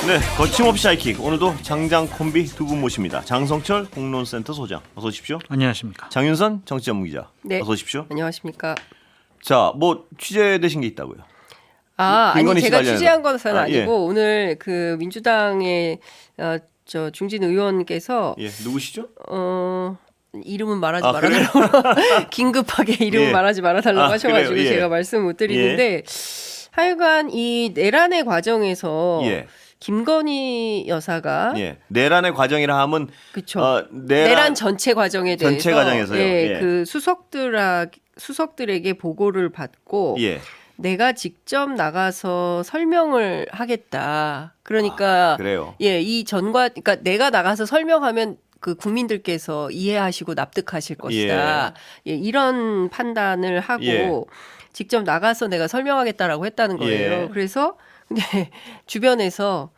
네, 거침없이 하이킥. 오늘도 장장 콤비 두 분 모십니다. 장성철 공론센터 소장, 어서 오십시오. 안녕하십니까. 장윤선 정치 전문기자, 네. 어서 오십시오. 안녕하십니까. 자, 뭐 취재되신 게 있다고요? 아니 김건희 씨 제가 관련해서. 취재한 것은 아, 아니고 예. 오늘 그 민주당의 저 중진 의원께서 예, 누구시죠? 이름은 말하지 아, 말아달라고 긴급하게 이름을 예. 말하지 말아달라고 아, 하셔가지고 그래요? 예. 제가 말씀 못 드리는데 하여간 이 내란의 과정에서 예. 김건희 여사가 예, 내란의 과정이라 하면 그쵸. 내란 내란 전체 과정에 대해서 전체 과정에서요. 예, 예. 그 수석들에게 보고를 받고 예, 내가 직접 나가서 설명을 하겠다. 그러니까 그래요. 예, 이 전과 그러니까 내가 나가서 설명하면 그 국민들께서 이해하시고 납득하실 것이다. 예, 이런 판단을 하고 예. 직접 나가서 내가 설명하겠다라고 했다는 거예요. 예. 그래서 근데 주변에서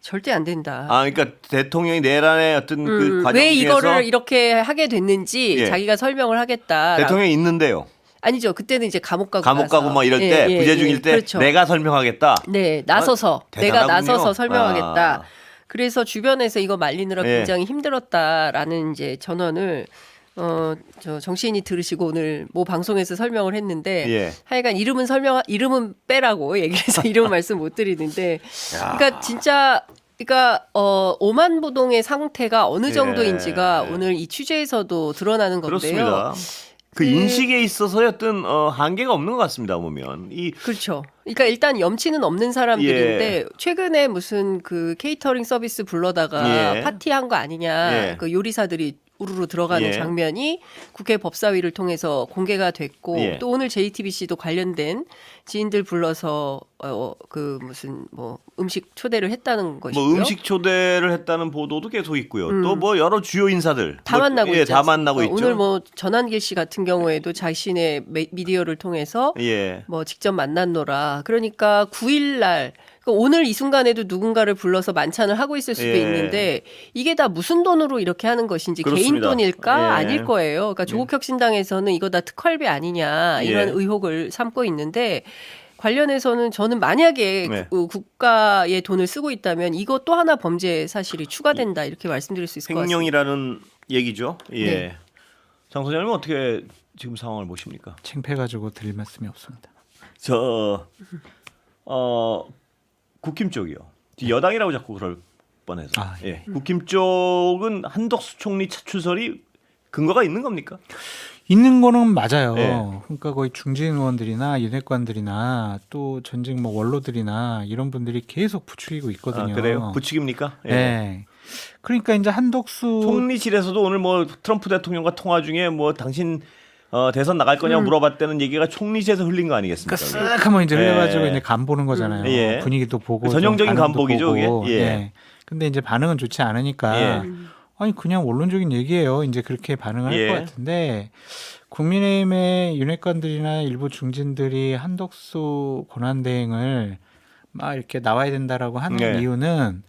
절대 안 된다. 아, 그러니까 대통령이 내란의 어떤 그 과정 왜 중에서 이거를 이렇게 하게 됐는지 예. 자기가 설명을 하겠다. 대통령이 있는데요. 아니죠. 그때는 이제 감옥 가고 감옥 가고 나서. 막 이럴 때 부재 중일 때 그렇죠. 내가 설명하겠다. 네, 나서서 내가 대단하군요. 나서서 설명하겠다. 아. 그래서 주변에서 이거 말리느라 예. 굉장히 힘들었다라는 이제 전언을 저 정치인이 들으시고 오늘 모 방송에서 설명을 했는데 예. 하여간 이름은 빼라고 얘기를 해서 이름은 말씀 못 드리는데 야. 그러니까 진짜 그러니까 오만부동의 상태가 어느 정도인지가 예. 오늘 이 취재에서도 드러나는 건데요. 그렇습니다. 그 인식에 있어서의 어떤 한계가 없는 것 같습니다. 보면 그렇죠. 그러니까 일단 염치는 없는 사람들인데 예. 최근에 무슨 그 케이터링 서비스 불러다가 예. 파티한 거 아니냐. 예. 그 요리사들이 우르르 들어가는 예. 장면이 국회 법사위를 통해서 공개가 됐고 예. 또 오늘 JTBC도 관련된 지인들 불러서 그 무슨 뭐 음식 초대를 했다는 것이고요. 뭐 음식 초대를 했다는 보도도 계속 있고요. 또 뭐 여러 주요 인사들 다 뭐, 만나고 예, 있지 다 않습니까? 만나고 있죠. 오늘 뭐 전한길 씨 같은 경우에도 자신의 미디어를 통해서 예. 뭐 직접 만났노라. 그러니까 9일 날 그러니까 오늘 이 순간에도 누군가를 불러서 만찬을 하고 있을 수도 예. 있는데 이게 다 무슨 돈으로 이렇게 하는 것인지 개인 그렇습니다. 돈일까 예. 아닐 거예요. 그러니까 조국혁신당에서는 이거 다 특활비 아니냐 이런 예. 의혹을 삼고 있는데 관련해서는 저는 만약에 네. 국가의 돈을 쓰고 있다면 이거 또 하나 범죄 사실이 추가된다 이렇게 말씀드릴 수 있을 것 같습니다. 횡령이라는 얘기죠. 예. 네. 장 소장님은 어떻게 지금 상황을 보십니까? 창피해가지고 드릴 말씀이 없습니다. 저 국힘 쪽이요. 여당이라고 자꾸 그럴 뻔해서. 아, 예. 국힘 쪽은 한덕수 총리 차출설이 근거가 있는 겁니까? 있는 거는 맞아요. 예. 그러니까 거의 중진 의원들이나 윤핵관들이나 또 전직 뭐 원로들이나 이런 분들이 계속 부추기고 있거든요. 아, 그래요? 부추깁니까? 예. 네. 그러니까 이제 한덕수 총리실에서도 오늘 뭐 트럼프 대통령과 통화 중에 뭐 당신 대선 나갈 거냐고 물어봤다는 얘기가 총리실에서 흘린 거 아니겠습니까? 그러니까 쓱 한번 이제 흘려가지고 예. 이제 간 보는 거잖아요. 예. 분위기도 보고 전형적인 좀 반응도 간복이죠, 보고. 그게? 예. 예. 근데 이제 반응은 좋지 않으니까 예. 아니 그냥 원론적인 얘기예요. 이제 그렇게 반응할 예. 것 같은데 국민의힘의 윤핵관들이나 일부 중진들이 한덕수 권한대행을 막 이렇게 나와야 된다라고 하는 네. 이유는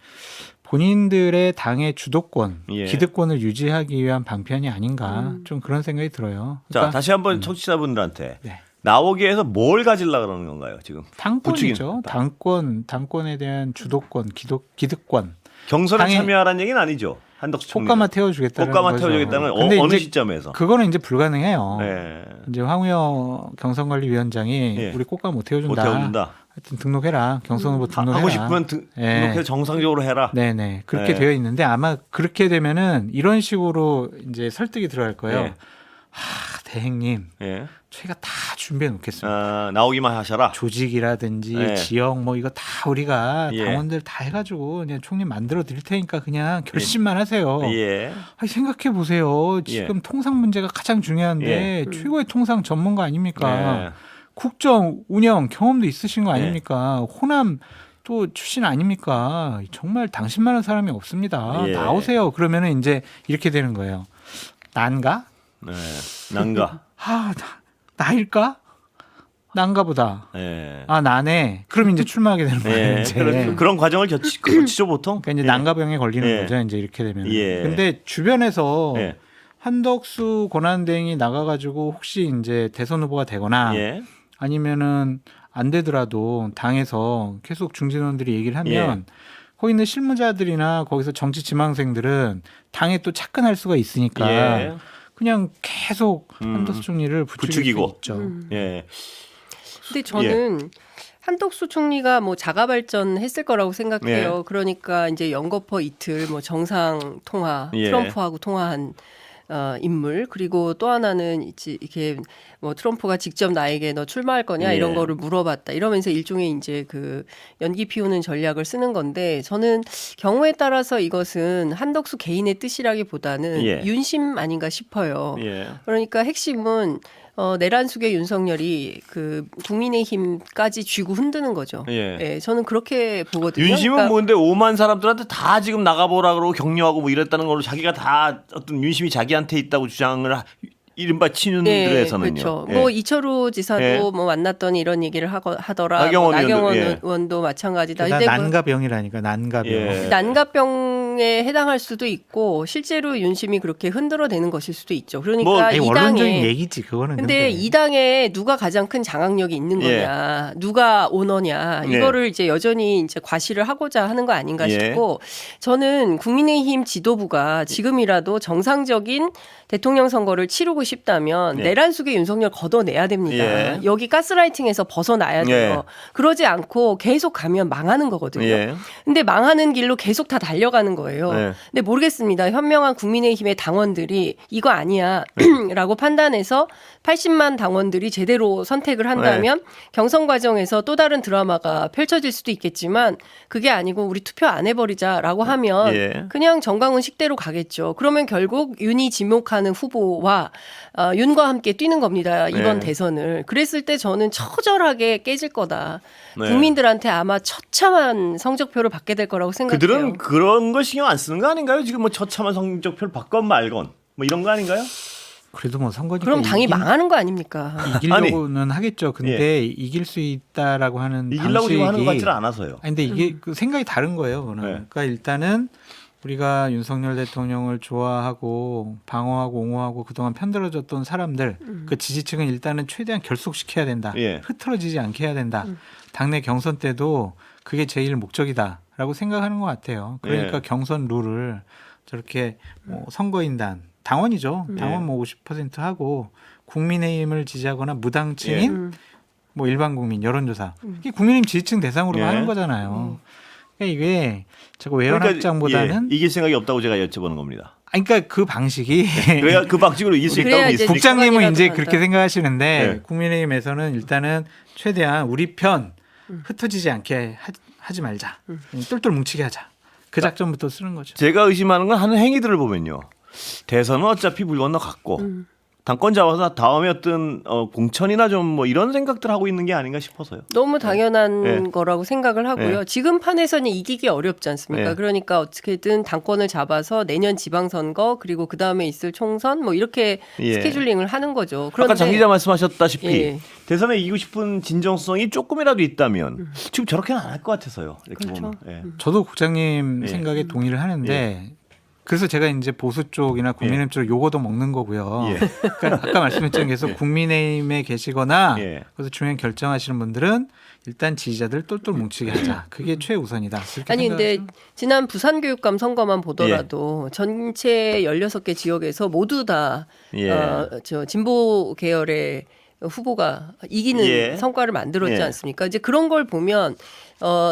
본인들의 당의 주도권, 예. 기득권을 유지하기 위한 방편이 아닌가 좀 그런 생각이 들어요. 자, 그러니까 다시 한번 청취자분들한테 네. 나오기 위해서 뭘 가지려고 그러는 건가요, 지금? 당권이죠. 부추기는 당권에 대한 주도권, 기득권. 경선에 당의- 참여하라는 얘기는 아니죠. 한덕수 총리. 꽃가마 태워주겠다는 꽃가마 거죠. 태워주겠다는 근데 어느 이제 시점에서? 그거는 이제 불가능해요. 네. 이제 황우여 경선관리위원장이 예. 우리 꽃가마 못 태워준다. 못 태워준다. 하여튼 등록해라. 경선 후보 등록해라. 하고 싶으면 예. 등록해서 정상적으로 해라. 네네 그렇게 네. 되어 있는데 아마 그렇게 되면은 이런 식으로 이제 설득이 들어갈 거예요. 예. 대행님 예. 저희가 다 준비해 놓겠습니다. 나오기만 하셔라. 조직이라든지 네. 지역 뭐 이거 다 우리가 예. 당원들 다 해가지고 그냥 총리 만들어 드릴 테니까 그냥 결심만 하세요. 예. 아니, 생각해 보세요. 지금 통상 문제가 가장 중요한데 최고의 통상 전문가 아닙니까? 예. 국정 운영 경험도 있으신 거 예. 아닙니까? 호남 또 출신 아닙니까? 정말 당신만한 사람이 없습니다. 예. 나오세요. 그러면은 이제 이렇게 되는 거예요. 난가? 네. 난가. 나일까? 난가 보다. 예. 아 나네. 그럼 이제 출마하게 되는 거예요. 예. 이제. 그런 과정을 거치죠 보통. 그러니까 이제 예. 난가병에 걸리는 예. 거죠. 이제 이렇게 되면. 예. 근데 주변에서 예. 한덕수 권한대행이 나가가지고 혹시 이제 대선 후보가 되거나 예. 아니면은 안 되더라도 당에서 계속 중진원들이 얘기를 하면 거기 있는 실무자들이나 거기서 정치 지망생들은 당에 또 착근할 수가 있으니까 예. 그냥 계속 한덕수 총리를 부추기고 있죠. 예. 근데 저는 한덕수 총리가 뭐 자가 발전했을 거라고 생각해요. 그러니까 이제 연거퍼 이틀 뭐 정상 통화, 예. 트럼프하고 통화한 인물, 그리고 또 하나는 이렇게 뭐 트럼프가 직접 나에게 너 출마할 거냐 이런 예. 거를 물어봤다 이러면서 일종의 이제 그 연기 피우는 전략을 쓰는 건데, 저는 경우에 따라서 이것은 한덕수 개인의 뜻이라기보다는 예. 윤심 아닌가 싶어요. 예. 그러니까 핵심은 내란숙의 윤석열이 그 국민의힘까지 쥐고 흔드는 거죠. 예. 저는 그렇게 보거든요. 윤심은 그러니까 뭔데 5만 사람들한테 다 지금 나가보라 그러고 격려하고 뭐 이랬다는 걸로 자기가 다 어떤 윤심이 자기한테 있다고 주장을 이른바 친윤들에서는요. 그렇죠. 예. 뭐 이철우 지사도 예. 뭐 만났더니 이런 얘기를 하더라. 나경원 나경원 의원도, 의원도 마찬가지다. 다 근데 난가병이라니까 난가병. 예. 난가병에 해당할 수도 있고 실제로 윤심이 그렇게 흔들어대는 것일 수도 있죠. 그러니까 뭐, 아니, 이 원론적인 당에 얘기지 그거는. 근데 이 당에 누가 가장 큰 장악력이 있는 예. 거냐, 누가 오너냐, 예. 이거를 이제 여전히 이제 과시를 하고자 하는 거 아닌가 예. 싶고, 저는 국민의힘 지도부가 지금이라도 정상적인 대통령 선거를 치르고 싶다면 예. 내란 속에 윤석열 걷어내야 됩니다. 예. 여기 가스라이팅에서 벗어나야 돼요. 그러지 않고 계속 가면 망하는 거거든요. 예. 근데 망하는 길로 계속 다 달려가는 거예요. 네. 근데 모르겠습니다. 현명한 국민의힘의 당원들이 이거 아니야 라고 판단해서 80만 당원들이 제대로 선택을 한다면 경선 과정에서 또 다른 드라마가 펼쳐질 수도 있겠지만, 그게 아니고 우리 투표 안 해버리자라고 하면 예. 그냥 정강훈 식대로 가겠죠. 그러면 결국 윤이 지목하는 후보와 윤과 함께 뛰는 겁니다. 이번 네. 대선을. 그랬을 때 저는 처절하게 깨질 거다. 네. 국민들한테 아마 처참한 성적표를 받게 될 거라고 생각해요. 그들은 그런 거 신경 안 쓰는 거 아닌가요? 지금 뭐 처참한 성적표를 받건 말건 뭐 이런 거 아닌가요? 그래도 뭐 선거니까 그럼 당이 망하는 거 아닙니까? 이기려고는 하겠죠. 근데 이길 수 있다라고 하는 이기려고 방식이 지금 하는 것 같지는 않아서요. 아니, 근데 이게 그 생각이 다른 거예요. 그거는. 네. 그러니까 일단은 우리가 윤석열 대통령을 좋아하고 방어하고 옹호하고 그동안 편들어줬던 사람들, 그 지지층은 일단은 최대한 결속시켜야 된다. 예. 흐트러지지 않게 해야 된다. 당내 경선 때도 그게 제일 목적이다라고 생각하는 것 같아요. 그러니까 예. 경선 룰을 저렇게 뭐 선거인단, 당원이죠. 당원 뭐 50% 하고 국민의힘을 지지하거나 무당층인 뭐 일반 국민 여론조사. 이게 국민의힘 지지층 대상으로 예. 하는 거잖아요. 그러니까 이게 자꾸 외연 확장보다는 이길 생각이 없다고 제가 여쭤보는 겁니다. 아니, 그러니까 그 방식이 그래야 그 방식으로 이길 수 있다고 그래야 이제 믿습니까? 국장님은 시간이라도 이제 간다. 그렇게 생각하시는데 네. 국민의힘에서는 일단은 최대한 우리 편 흩어지지 않게 하지 말자. 똘똘 뭉치게 하자. 그 작전부터 쓰는 거죠. 제가 의심하는 건 하는 행위들을 보면요. 대선은 어차피 물 건너 갔고 당권 잡아서 다음에 어떤 공천이나 좀 뭐 이런 생각들 하고 있는 게 아닌가 싶어서요. 너무 당연한 네. 거라고 생각을 하고요. 네. 지금 판에서는 이기기 어렵지 않습니까? 네. 그러니까 어떻게든 당권을 잡아서 내년 지방선거, 그리고 그 다음에 있을 총선 뭐 이렇게 예. 스케줄링을 하는 거죠. 아까 장 기자 말씀하셨다시피 예. 대선에 이기고 싶은 진정성이 조금이라도 있다면 지금 저렇게는 안 할 것 같아서요. 이렇게 그렇죠. 보면. 예. 저도 국장님 예. 생각에 동의를 하는데 그래서 제가 이제 보수 쪽이나 국민의힘 쪽으로 요거도 먹는 거고요. 예. 그러니까 아까 말씀했던 계속 국민의힘에 계시거나 예. 그래서 중요한 결정하시는 분들은 일단 지지자들 똘똘 뭉치게 하자. 그게 최우선이다. 그렇게 아니 근데 생각하시면 지난 부산교육감 선거만 예. 보더라도 전체 16개 지역에서 모두 다 예. 저 진보 계열의 후보가 이기는 예. 성과를 만들었지 예. 않습니까? 이제 그런 걸 보면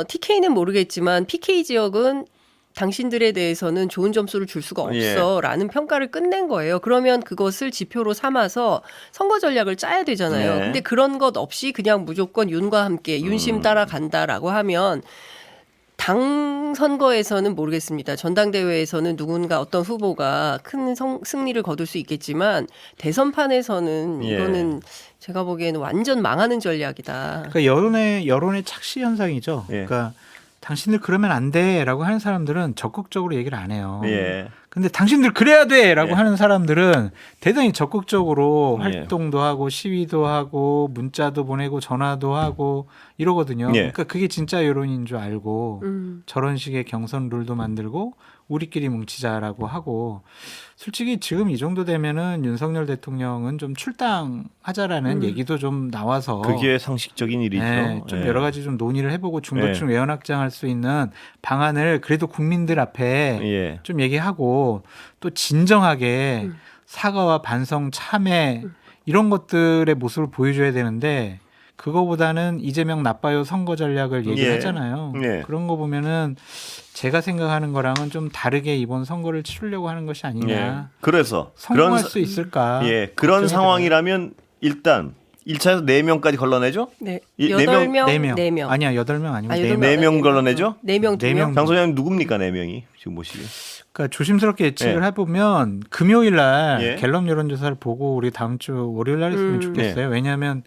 TK는 모르겠지만 PK 지역은 당신들에 대해서는 좋은 점수를 줄 수가 없어라는 평가를 끝낸 거예요. 그러면 그것을 지표로 삼아서 선거 전략을 짜야 되잖아요. 네. 근데 그런 것 없이 그냥 무조건 윤과 함께 윤심 따라간다라고 하면 당 선거에서는 모르겠습니다. 전당대회에서는 누군가 어떤 후보가 큰 승리를 거둘 수 있겠지만 대선판에서는 예. 이거는 제가 보기에는 완전 망하는 전략이다. 그러니까 여론의 착시 현상이죠. 예. 그러니까 당신들 그러면 안 돼라고 하는 사람들은 적극적으로 얘기를 안 해요. 예. 근데 당신들 그래야 돼라고 예. 하는 사람들은 대단히 적극적으로 예. 활동도 하고 시위도 하고 문자도 보내고 전화도 하고 이러거든요. 예. 그러니까 그게 진짜 여론인 줄 알고 음. 저런 식의 경선 룰도 만들고 우리끼리 뭉치자라고 하고 솔직히 지금 이 정도 되면은 윤석열 대통령은 좀 출당하자라는 얘기도 좀 나와서 그게 상식적인 일이죠. 네, 좀 예. 여러 가지 좀 논의를 해보고 중도층 외연 확장할 수 있는 방안을 그래도 국민들 앞에 예. 좀 얘기하고 또 진정하게 사과와 반성, 참회 이런 것들의 모습을 보여줘야 되는데 그거보다는 이재명 나빠요 선거 전략을 얘기하잖아요. 예. 그런 거 보면은 제가 생각하는 거랑은 좀 다르게 이번 선거를 치르려고 하는 것이 아니냐. 예. 그래서 성공할 그런 수 있을까? 예, 그런 걱정이 상황이라면 일단 1차에서 4명까지 걸러내죠? 네. 네 8명, 네 명. 4명. 아니야, 8명 아니고 아, 4명. 여덟 네 명 아니에요. 걸러내죠? 4명, 네 2명. 명. 장 소장님 누굽니까 4명이 지금 보시기에? 그러니까 조심스럽게 예측을 예. 해보면 금요일 날 예. 갤럽 여론조사를 보고 우리 다음 주 월요일 날 했으면 좋겠어요. 왜냐하면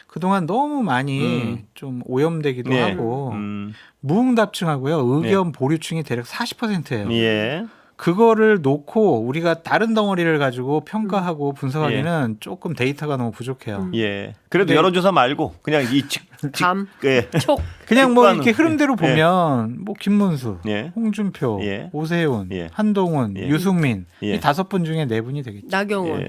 그동안 너무 많이 좀 오염되기도 예. 하고 무응답층하고요. 의견 보류층이 대략 40%예요. 예. 그거를 놓고 우리가 다른 덩어리를 가지고 평가하고 분석하기는 조금 데이터가 너무 부족해요. 예. 그래도 네. 여론조사 말고 그냥 이 감, 예. 촉. 그냥 뭐 직관은- 이렇게 흐름대로 보면 뭐 김문수, 예. 홍준표, 예. 오세훈, 예. 한동훈, 예. 유승민 예. 이 5분 중에 4분이 되겠죠. 나경원. 예.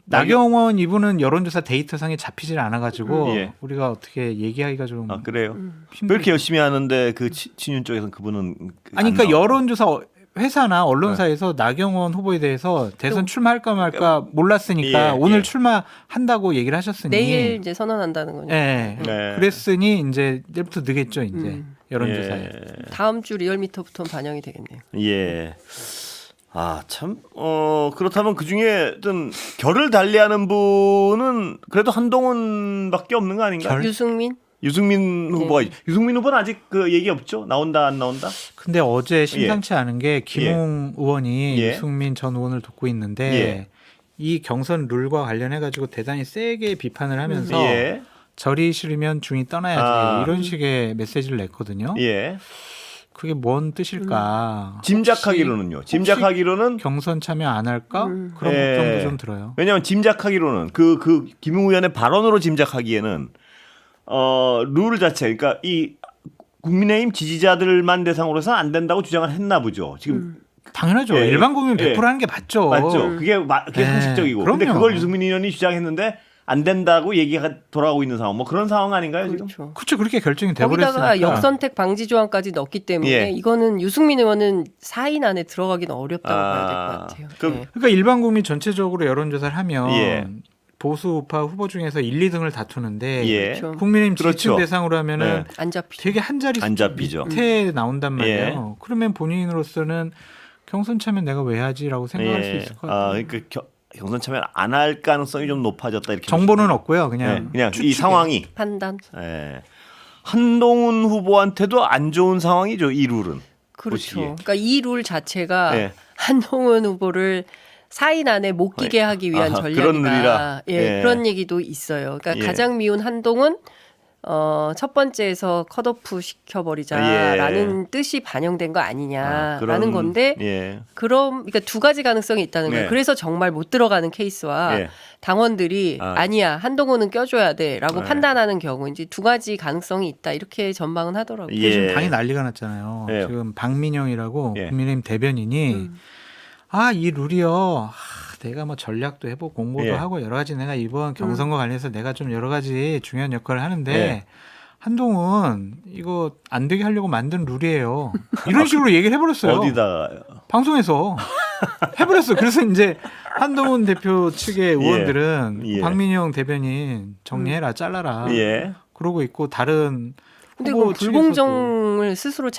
나경원 이분은 여론조사 데이터상에 잡히질 않아가지고 예. 우리가 어떻게 얘기하기가 좀 아, 그래요. 왜 힘들죠. 이렇게 열심히 하는데 그 친윤 쪽에서는 그분은 아니 안 그러니까 나와. 여론조사 회사나 언론사에서 나경원 후보에 대해서 대선 출마할까 말까 몰랐으니까 예, 오늘 예. 출마한다고 얘기를 하셨으니 내일 이제 선언한다는 거니까. 예. 네. 그랬으니 이제 내일부터 늦겠죠 이제 여론조사에. 예. 다음 주 리얼미터부터는 반영이 되겠네요. 예. 아, 참, 그렇다면 그 중에 어떤 결을 달리하는 분은 그래도 한동훈밖에 없는 거 아닌가? 결? 유승민? 유승민 후보가, 유승민 후보는 아직 그 얘기 없죠? 나온다, 안 나온다? 근데 어제 심상치 않은 게 김웅 의원이 예. 유승민 전 의원을 돕고 있는데 예. 이 경선 룰과 관련해 가지고 대단히 세게 비판을 하면서 예. 절이 싫으면 중이 떠나야지 아. 이런 식의 메시지를 냈거든요. 예. 그게 뭔 뜻일까? 짐작하기로는요. 짐작하기로는 경선 참여 안 할까? 그런 예. 걱정도 좀 들어요. 왜냐하면 짐작하기로는 그 김웅 의원의 발언으로 짐작하기에는 룰 자체 그러니까 이 국민의힘 지지자들만 대상으로 해서 안 된다고 주장을 했나 보죠. 지금 당연하죠. 예. 일반 국민 100% 예. 하는 게 맞죠. 맞죠. 그게 예, 상식적이고. 근데 그럼요. 그걸 유승민 의원이 주장했는데 안 된다고 얘기가 돌아오고 있는 상황. 뭐 그런 상황 아닌가요 지금? 그렇죠. 그렇죠. 그렇게 결정이 돼버렸으니까. 거기다가 역선택 방지 조항까지 넣었기 때문에 예. 이거는 유승민 의원은 4인 안에 들어가기는 어렵다고 봐야 될 것 아, 같아요. 그럼 네. 그러니까 일반 국민 전체적으로 여론조사를 하면 예. 보수 우파 후보 중에서 1, 2등을 다투는데 예. 그렇죠. 국민의힘 지지층 그렇죠. 대상으로 하면은 네. 안 잡히죠. 되게 한 자리 안 잡히죠. 밑에 나온단 말이에요. 예. 그러면 본인으로서는 경선 참여 내가 왜 하지라고 생각할 수 있을 것 같아요. 그러니까 경선 참여 안 할 가능성이 좀 높아졌다 이렇게. 정보는 보시면 없고요. 돼요. 그냥 네, 그냥 이 추측이에요. 상황이. 판단. 예. 한동훈 후보한테도 안 좋은 상황이죠. 이 룰은. 그렇죠. 보시기에. 그러니까 이 룰 자체가 예. 한동훈 후보를 4인 안에 못 끼게 하기 위한 아하, 전략이다. 그런 룰이라. 예, 예. 그런 얘기도 있어요. 그러니까 예. 가장 미운 한동훈 첫 번째에서 컷오프 시켜버리자라는 뜻이 반영된 거 아니냐라는 그런- 건데 예. 그러니까 두 가지 가능성이 있다는 거예요. 네. 그래서 정말 못 들어가는 케이스와 예. 당원들이 아. 아니야 한동훈은 껴줘야 돼라고 네. 판단하는 경우 이제 두 가지 가능성이 있다 이렇게 전망은 하더라고요. 예. 지금 당이 난리가 났잖아요. 예. 지금 박민영이라고 예. 국민의힘 대변인이 이 룰이요. 내가 뭐 전략도 해보고 공모도 예. 하고 여러 가지 내가 이번 경선과 관련해서 내가 좀 여러 가지 중요한 역할을 하는데 예. 한동훈 이거 안 되게 하려고 만든 룰이에요. 이런 식으로 얘기를 해버렸어요. 어디다가 방송에서 해버렸어요. 그래서 이제 한동훈 대표 측의 의원들은 예. 박민영 대변인 정리해라 잘라라 예. 그러고 있고 다른 근데 후보 그 측에서도. 불공정을 스스로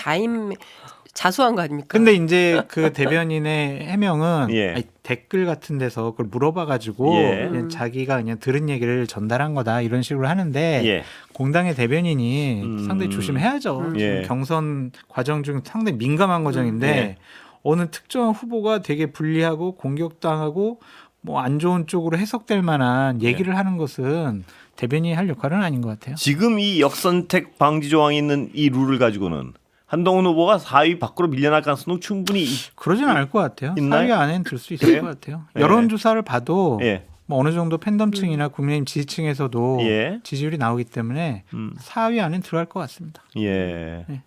자수한 거 아닙니까? 근데 이제 그 대변인의 해명은 예. 아니, 댓글 같은 데서 그걸 물어봐가지고 예. 그냥 자기가 그냥 들은 얘기를 전달한 거다 이런 식으로 하는데 예. 공당의 대변인이 상당히 조심해야죠. 예. 지금 경선 과정 중 상당히 민감한 과정인데 예. 어느 특정한 후보가 되게 불리하고 공격당하고 뭐 안 좋은 쪽으로 해석될 만한 얘기를 하는 것은 대변인이 할 역할은 아닌 것 같아요. 지금 이 역선택 방지 조항이 있는 이 룰을 가지고는 한동훈 후보가 4위 밖으로 밀려날 가능성은 충분히 그러지는 않을 것 같아요. 있나요? 4위 안에는 들 수 있을 그래요? 것 같아요. 예. 여론조사를 봐도 예. 뭐 어느 정도 팬덤층이나 국민의힘 지지층에서도 예. 지지율이 나오기 때문에 4위 안에 들어갈 것 같습니다. 예. 네.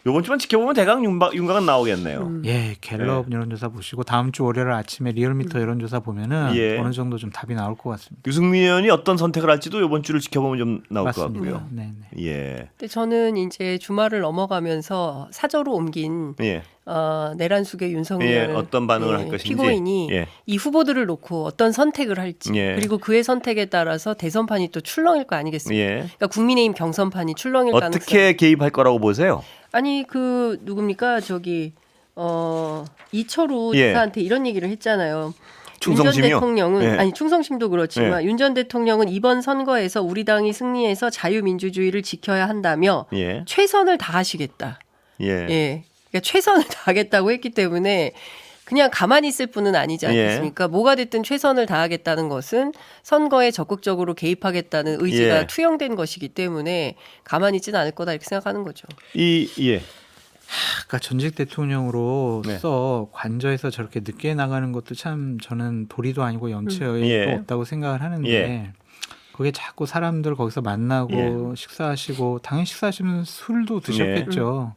요번 주만 지켜보면 대강 윤곽은 나오겠네요. 예, 갤럽 여론조사 보시고 다음 주 월요일 아침에 리얼미터 여론조사 보면은 예. 어느 정도 좀 답이 나올 것 같습니다. 유승민 의원이 어떤 선택을 할지도 이번 주를 지켜보면 좀 나올 맞습니다. 것 같고요. 네, 네. 예. 근데 저는 이제 주말을 넘어가면서 사저로 옮긴 예. 내란숙의 윤석열 예, 어떤 반응을 할 것인지. 피고인이 예. 이 후보들을 놓고 어떤 선택을 할지 예. 그리고 그의 선택에 따라서 대선판이 또 출렁일 거 아니겠습니까? 예. 그러니까 국민의힘 경선판이 출렁일 가능성. 어떻게 개입할 거라고 보세요? 아니 그 누굽니까 저기 이철우 예. 지사한테 이런 얘기를 했잖아요. 윤 전 충성심이요? 대통령은 예. 아니 충성심도 그렇지만 윤 전 대통령은 이번 선거에서 우리 당이 승리해서 자유민주주의를 지켜야 한다며 예. 최선을 다하시겠다. 예. 예. 그러니까 최선을 다하겠다고 했기 때문에 그냥 가만히 있을 뿐은 아니지 않겠습니까? 뭐가 됐든 최선을 다하겠다는 것은 선거에 적극적으로 개입하겠다는 의지가 예. 투영된 것이기 때문에 가만히 있지는 않을 거다 이렇게 생각하는 거죠. 예. 아까 전직 대통령으로서 네. 관저에서 저렇게 늦게 나가는 것도 참 저는 도리도 아니고 염치도 예. 없다고 생각을 하는데 예. 그게 자꾸 사람들 거기서 만나고 식사하시고 당연히 식사하시면 술도 드셨겠죠.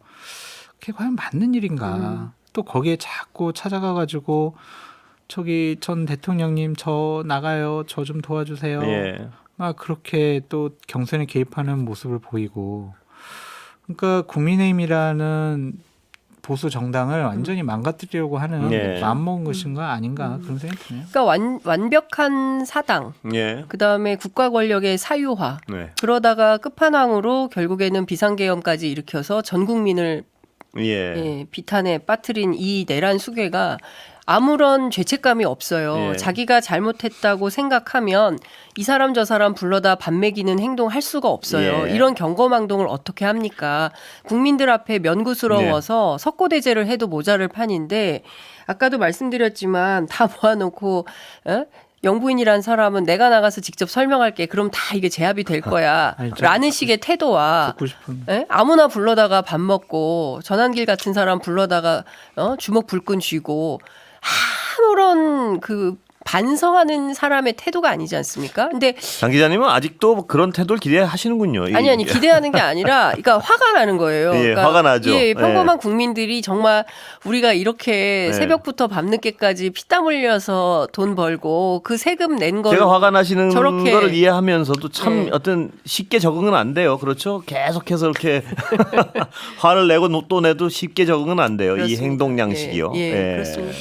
그게 과연 맞는 일인가? 또 거기에 자꾸 찾아가가지고 저기 전 대통령님 저 나가요. 저 좀 도와주세요. 예. 막 그렇게 또 경선에 개입하는 모습을 보이고 그러니까 국민의힘이라는 보수 정당을 완전히 망가뜨리려고 하는 예. 마음먹은 것인가 아닌가 그런 생각이 드네요. 그러니까 완벽한 사당, 예. 그다음에 국가 권력의 사유화, 네. 그러다가 끝판왕으로 결국에는 비상계엄까지 일으켜서 전 국민을 예. 비탄에 빠뜨린 이 내란 수괴가 아무런 죄책감이 없어요. 예. 자기가 잘못했다고 생각하면 이 사람 저 사람 불러다 밥 먹이는 행동할 수가 없어요. 예. 이런 경거망동을 어떻게 합니까? 국민들 앞에 면구스러워서 석고대죄를 해도 모자랄 판인데 아까도 말씀드렸지만 다 모아놓고 영부인이란 사람은 내가 나가서 직접 설명할게. 그럼 다 이게 제압이 될 거야. 아니, 라는 식의 태도와 듣고 싶은 아무나 불러다가 밥 먹고 전환길 같은 사람 불러다가 주먹 불끈 쥐고 아무런 그 반성하는 사람의 태도가 아니지 않습니까? 근데 장 기자님은 아직도 그런 태도를 기대하시는군요. 아니 기대하는 게 아니라 그러니까 화가 나는 거예요. 예, 그러니까 화가 나죠. 예, 평범한 국민들이 정말 우리가 이렇게 네. 새벽부터 밤늦게까지 피땀 흘려서 돈 벌고 그 세금 낸 걸 제가 화가 나시는 저렇게- 거를 이해하면서도 참 네. 어떤 쉽게 적응은 안 돼요. 그렇죠? 계속해서 이렇게 화를 내고 또 내도 쉽게 적응은 안 돼요. 그렇습니다. 이 행동 양식이요. 예, 예. 그렇습니다.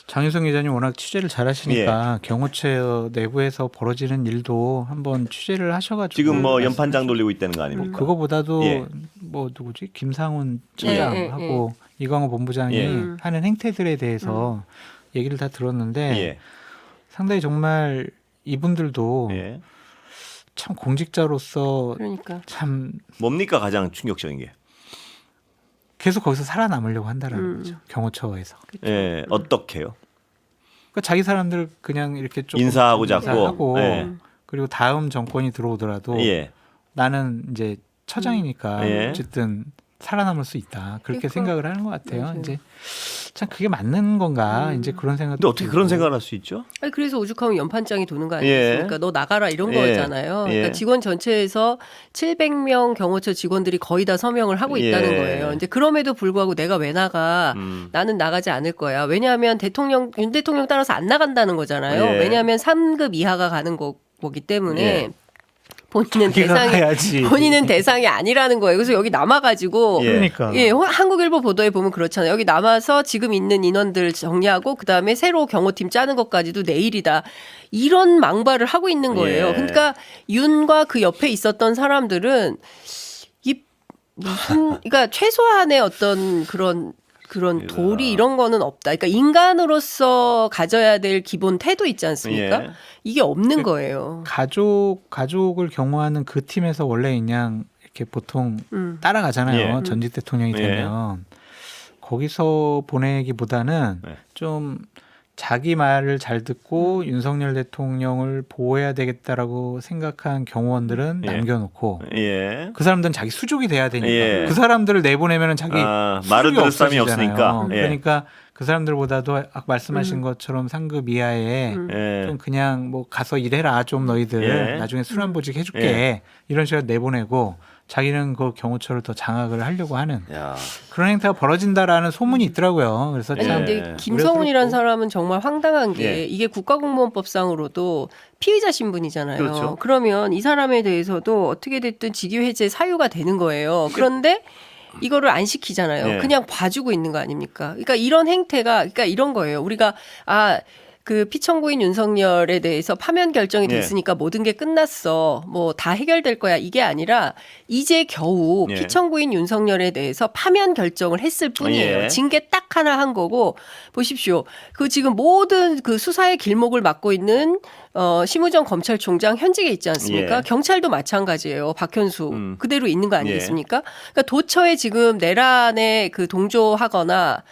장윤성 기자님 워낙 취재를 잘하시니까 경호처 내부에서 벌어지는 일도 한번 취재를 하셔가지고 지금 뭐 연판장 돌리고 있다는 거 아닙니까? 그거보다도 예. 뭐 누구지 김상훈 처장하고 이광호 본부장이 예. 하는 행태들에 대해서 얘기를 다 들었는데 예. 상당히 정말 이분들도 예. 참 공직자로서 그러니까 참 뭡니까 가장 충격적인 게? 계속 거기서 살아남으려고 한다라는 거죠. 경호처에서. 예. 어떻게요? 그러니까 자기 사람들 그냥 이렇게 좀 인사하고 잡고. 인사하고 예. 그리고 다음 정권이 들어오더라도 예. 나는 이제 처장이니까 예. 어쨌든 살아남을 수 있다. 그렇게 그러니까. 생각을 하는 것 같아요. 맞아요. 이제 참 그게 맞는 건가 이제 그런 생각. 근데 어떻게 그런 생각을 할 수 있죠? 아니, 그래서 오죽하면 연판장이 도는 거 예. 아니겠습니까? 너 나가라 이런 예. 거잖아요. 예. 그러니까 직원 전체에서 700명 경호처 직원들이 거의 다 서명을 하고 있다는 예. 거예요. 근데 그럼에도 불구하고 내가 왜 나가? 나는 나가지 않을 거야. 왜냐하면 윤 대통령 따라서 안 나간다는 거잖아요. 예. 왜냐하면 3급 이하가 가는 거기 때문에 예. 본인은 자기가 대상이 가야지. 본인은 대상이 아니라는 거예요. 그래서 여기 남아가지고 예. 그러니까. 예, 한국일보 보도에 보면 그렇잖아요. 여기 남아서 지금 있는 인원들 정리하고 그다음에 새로 경호팀 짜는 것까지도 내일이다. 이런 망발을 하고 있는 거예요. 예. 그러니까 윤과 그 옆에 있었던 사람들은 이 무슨 그러니까 최소한의 어떤 그런 도리 이런 거는 없다. 그러니까 인간으로서 가져야 될 기본 태도 있지 않습니까? 예. 이게 없는 거예요. 가족을 경호하는 그 팀에서 원래 그냥 이렇게 보통 따라가잖아요. 예. 전직 대통령이 예. 되면 거기서 보내기보다는 네. 좀 자기 말을 잘 듣고 윤석열 대통령을 보호해야 되겠다라고 생각한 경호원들은 남겨놓고 예. 그 사람들은 자기 수족이 돼야 되니까 예. 그 사람들을 내보내면은 자기 말을 수족이 들을 사람이 없어지잖아요. 없으니까. 예. 그러니까 그 사람들보다도 아까 말씀하신 것처럼 상급 이하에 예. 좀 그냥 뭐 가서 일해라 좀 너희들 예. 나중에 순환보직 해줄게 예. 이런 식으로 내보내고 자기는 그 경호처를 더 장악을 하려고 하는 야. 그런 행태가 벌어진다라는 소문이 있더라고요. 그래서 아니 참 근데 김성훈이라는 사람은 정말 황당한 게 예. 이게 국가공무원법상으로도 피의자 신분이잖아요. 그렇죠. 그러면 이 사람에 대해서도 어떻게 됐든 직위 해제 사유가 되는 거예요. 그런데 이거를 안 시키잖아요. 예. 그냥 봐주고 있는 거 아닙니까? 그러니까 이런 행태가 그러니까 이런 거예요. 우리가 그 피청구인 윤석열에 대해서 파면 결정이 예. 됐으니까 모든 게 끝났어. 뭐 다 해결될 거야. 이게 아니라 이제 겨우 예. 피청구인 윤석열에 대해서 파면 결정을 했을 뿐이에요. 예. 징계 딱 하나 한 거고 보십시오. 그 지금 모든 그 수사의 길목을 맡고 있는 심우정 검찰총장 현직에 있지 않습니까? 예. 경찰도 마찬가지예요. 박현수 그대로 있는 거 아니겠습니까? 그러니까 도처에 지금 내란에 그 동조하거나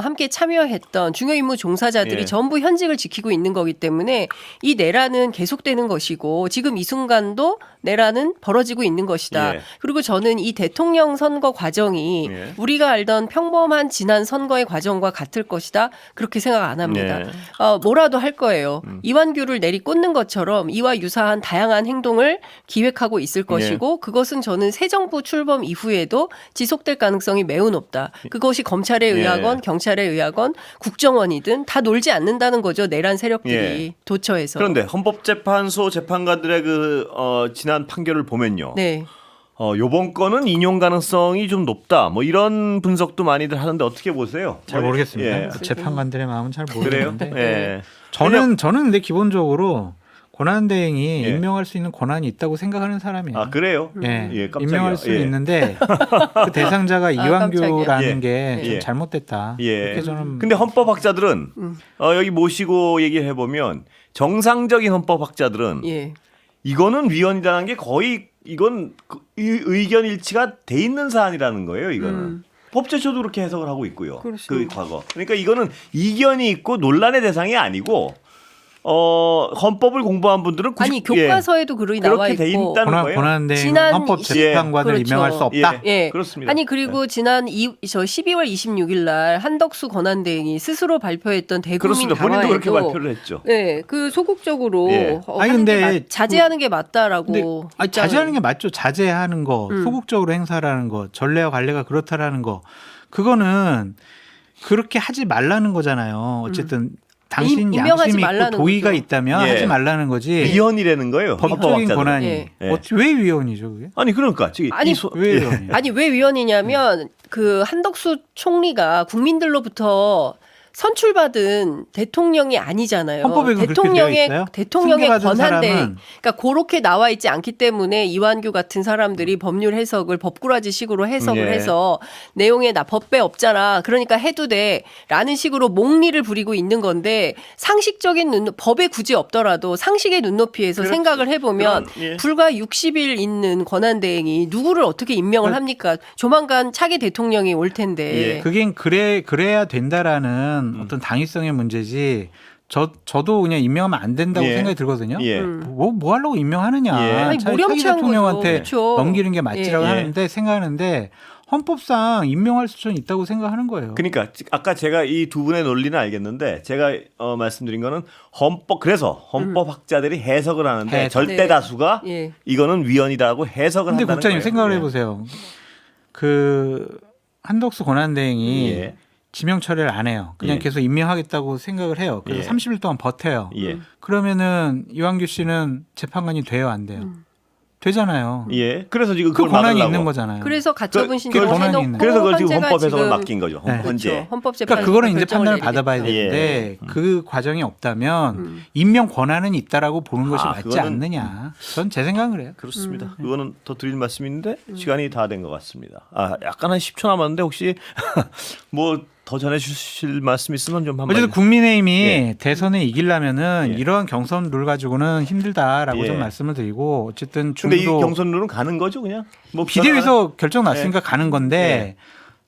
함께 참여했던 중요 임무 종사자들이 예. 전부 현직을 지키고 있는 거기 때문에 이 내란은 계속되는 것이고 지금 이 순간도 내란은 벌어지고 있는 것이다. 예. 그리고 저는 이 대통령 선거 과정이 예. 우리가 알던 평범한 지난 선거의 과정과 같을 것이다. 그렇게 생각 안 합니다. 예. 뭐라도 할 거예요. 이완규를 내리꽂는 것처럼 이와 유사한 다양한 행동을 기획하고 있을 것이고 그것은 저는 새 정부 출범 이후에도 지속될 가능성이 매우 높다. 그것이 검찰에 의하건 경찰에 의하건 국정원이든 다 놀지 않는다는 거죠. 내란 세력들이 예. 도처에서. 그런데 헌법재판소 재판관들의 그 지난 판결을 보면요. 네. 요번 건은 인용 가능성이 좀 높다. 뭐 이런 분석도 많이들 하는데 어떻게 보세요? 잘 모르겠습니다. 예. 그 재판관들의 마음은 잘 그래요? 모르겠는데 예. 저는 근데 기본적으로 권한대행이 예. 임명할 수 있는 권한이 있다고 생각하는 사람이에요. 아 그래요? 예, 예, 깜짝이야. 임명할 수 예. 있는데 그 대상자가 이완규라는 깜짝이야. 게 좀 예. 잘못됐다. 예. 그렇게 저는 근데 헌법학자들은 여기 모시고 얘기를 해보면 정상적인 헌법학자들은 예. 이거는 위헌이라는 게 거의 이건 의견 일치가 돼 있는 사안이라는 거예요. 이거는 법제처도 그렇게 해석을 하고 있고요. 그렇죠. 그 과거. 그러니까 이거는 이견이 있고 논란의 대상이 아니고 헌법을 공부한 분들은 아니 교과서에도 그러이 나와 그렇게 돼 있고. 있다는 거예요. 권한대행 지난 헌법 재판관을 그렇죠. 임명할 수 없다. 예. 그렇습니다. 아니 그리고 지난 12월 26일 날 한덕수 권한대행이 스스로 발표했던 대국민 그렇습니다. 본인도 그렇게 강화에도 발표를 했죠. 네, 그 소극적으로 예. 아니, 근데 자제하는 게 맞다라고. 근데 아니, 입장을- 자제하는 게 맞죠. 자제하는 거, 소극적으로 행사라는 거, 전례와 관례가 그렇다라는 거, 그거는 그렇게 하지 말라는 거잖아요. 어쨌든 당신 임명하지 양심이 있고 말라는 도의가 거죠. 있다면 예. 하지 말라는 거지. 위헌이라는 거예요. 법적인 헌법학자들은. 권한이 예. 예. 왜 위헌이죠, 그게? 아니 그러니까 지금 아니, 왜 위헌이에요? 아니 왜 위헌이냐면 그 한덕수 총리가 국민들로부터 선출받은 대통령이 아니잖아요. 헌법에 그렇게 되어 있어요? 대통령의 승계받은 권한대, 사람은 그러니까 그렇게 나와 있지 않기 때문에 이완규 같은 사람들이 법률 해석을 법꾸라지식으로 해석을 예. 해서 내용에 나 법배 없잖아. 그러니까 해도 돼라는 식으로 몽리를 부리고 있는 건데 상식적인 법에 굳이 없더라도 상식의 눈높이에서 그렇지. 생각을 해보면 그런, 예. 불과 60일 있는 권한대행이 누구를 어떻게 임명을 합니까? 조만간 차기 대통령이 올 텐데. 예. 그게 그래야 된다라는 어떤 당위성의 문제지. 저도 그냥 임명하면 안 된다고 예. 생각이 들거든요. 예. 뭐 하려고 임명하느냐. 예. 아니, 차라리 차기 모렴치한 대통령한테 거죠. 그렇죠. 넘기는 게 맞지라고 예. 하는데 생각하는데 헌법상 임명할 수는 있다고 생각하는 거예요. 그러니까 아까 제가 이 두 분의 논리는 알겠는데 제가 말씀드린 거는 그래서 헌법학자들이 해석을 하는데 해석. 절대 네. 다수가 예. 이거는 위헌이다라고 해석을 근데 한다는 국장님 거예요. 생각을 예. 해보세요. 그 한덕수 권한대행이 예. 지명 처리를 안 해요. 그냥 예. 계속 임명하겠다고 생각을 해요. 그래서 예. 30일 동안 버텨요. 예. 그러면은 이완규 씨는 재판관이 돼요, 안 돼요? 되잖아요. 예. 그래서 지금 그 그걸 권한이 막으려고. 있는 거잖아요. 그래서 가처분 그 신청을 권한이 해놓고 있는 그래서 그걸 지금 헌재가 헌법 해석을 지금 맡긴 거죠. 네. 현재. 그렇죠. 헌법재판 그러니까 그거는 이제 판단을 받아봐야 되는데 예. 그 과정이 없다면 임명 권한은 있다라고 보는 것이 맞지 그거는- 않느냐. 전 제 생각은 그래요. 그렇습니다. 그거는 더 드릴 말씀인데 시간이 다 된 것 같습니다. 약간 한 10초 남았는데 혹시 뭐 더 전해주실 말씀 있으면 좀 한번. 어쨌든 국민의힘이 예. 대선에 이기려면은 예. 이러한 경선 룰 가지고는 힘들다라고 예. 좀 말씀을 드리고 어쨌든 근데 이 중도 경선룰은 가는 거죠, 그냥? 뭐 비대위에서 결정 났으니까 예. 가는 건데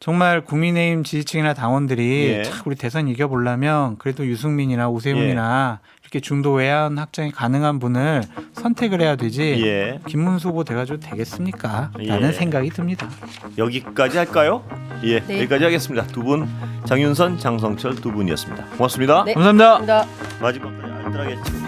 정말 국민의힘 지지층이나 당원들이 예. 참 우리 대선 이겨보려면 그래도 유승민이나 오세훈이나 이렇게 중도 외연 확장이 가능한 분을 선택을 해야 되지 예. 김문수 후보 돼가지고 되겠습니까? 예. 라는 생각이 듭니다. 여기까지 할까요? 예, 네. 여기까지 하겠습니다. 두 분 장윤선, 장성철 두 분이었습니다. 고맙습니다. 네. 감사합니다. 감사합니다. 마지막까지 알뜰하게